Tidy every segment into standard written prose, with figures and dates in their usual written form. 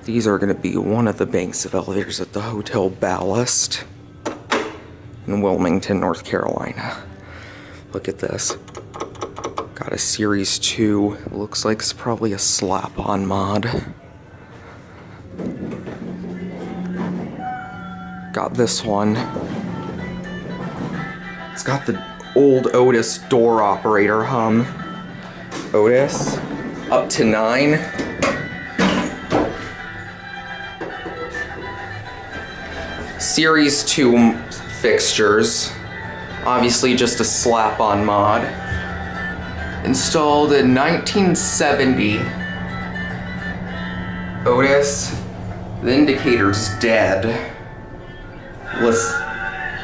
These are going to be one of the banks of elevators at the Hotel Ballast in Wilmington, North Carolina. Look at this. Got a Series 2. Looks like it's probably a slap-on mod. Got this one. It's got the old Otis door operator hum. Otis, up to 9. Series 2 fixtures. Obviously just a slap-on mod. Installed in 1970. Otis, the indicator's dead.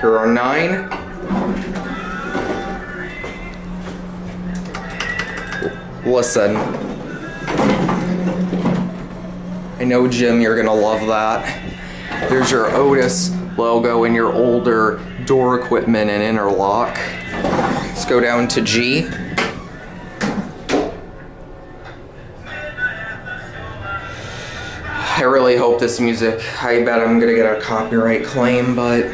Here are 9. Listen. I know, Jim, you're gonna love that. There's your Otis logo and your older door equipment and interlock. Let's go down to G. I really hope this music, I bet I'm gonna get a copyright claim, but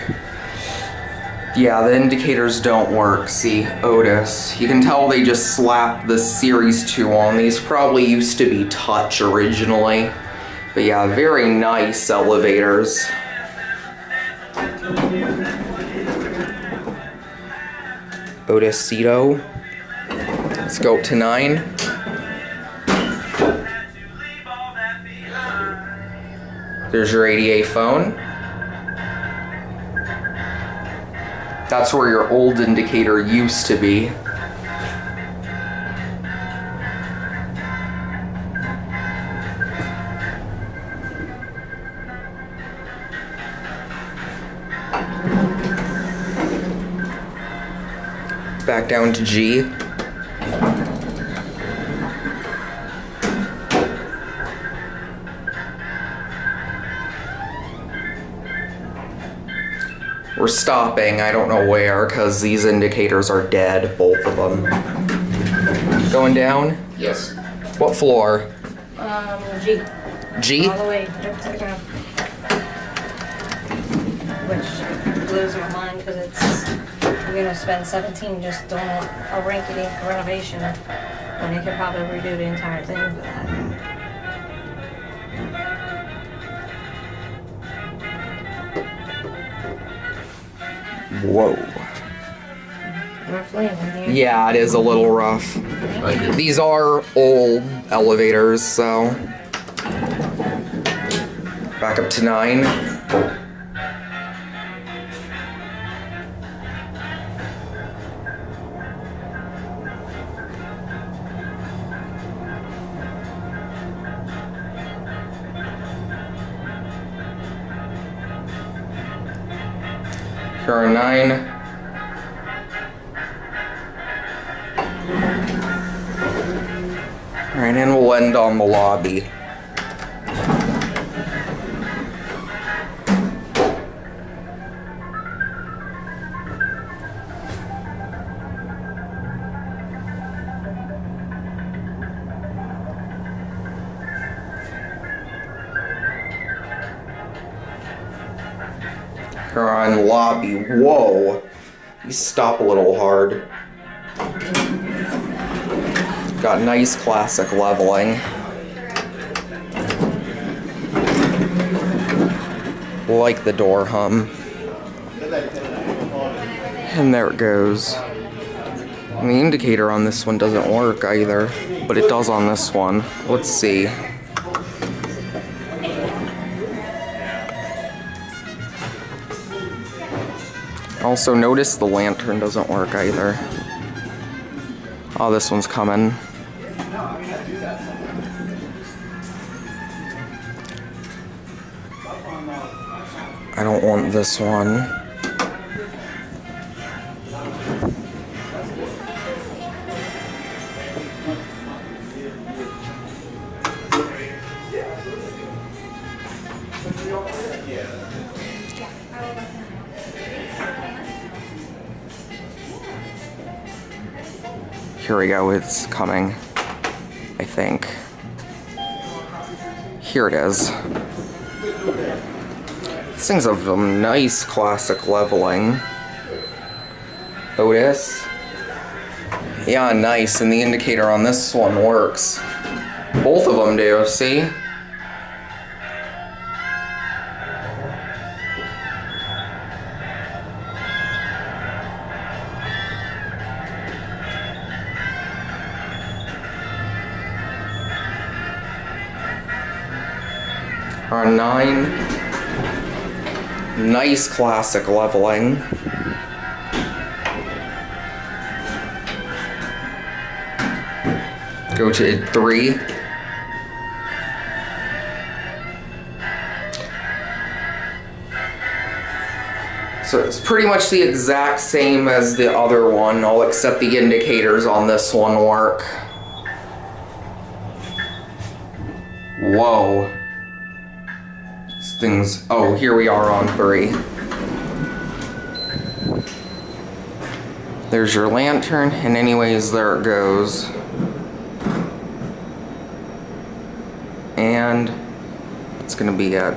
yeah, the indicators don't work. See, Otis. You can tell they just slapped the Series 2 on. These probably used to be touch originally. But yeah, very nice elevators. Otis Series. Let's go up to 9. There's your ADA phone. That's where your old indicator used to be. Back down to G. We're stopping, I don't know where, because these indicators are dead, both of them. Going down? Yes. What floor? G. G? All the way up to the ground. Which blows my mind because it's, you're gonna spend 17 just doing a rinky-dink renovation when they could probably redo the entire thing for that. Whoa. Roughly in here. Yeah, it is a little rough. These are old elevators, so. Back up to 9. Here are 9. Alright, and we'll end on the lobby. Here on lobby. Whoa! You stop a little hard. Got nice classic leveling. Like the door hum. And there it goes. And the indicator on this one doesn't work either, but it does on this one. Let's see. Also notice the lantern doesn't work either. Oh, this one's coming. I don't want this one. Here we go, it's coming, I think. Here it is. This thing's of a nice classic leveling. Otis. Yeah, nice, and the indicator on this one works. Both of them do, see? Our 9. Nice classic leveling. Go to 3. So it's pretty much the exact same as the other one, all except the indicators on this one work. Whoa. These things, oh, here we are on 3. There's your lantern, and anyways, there it goes. And it's gonna be at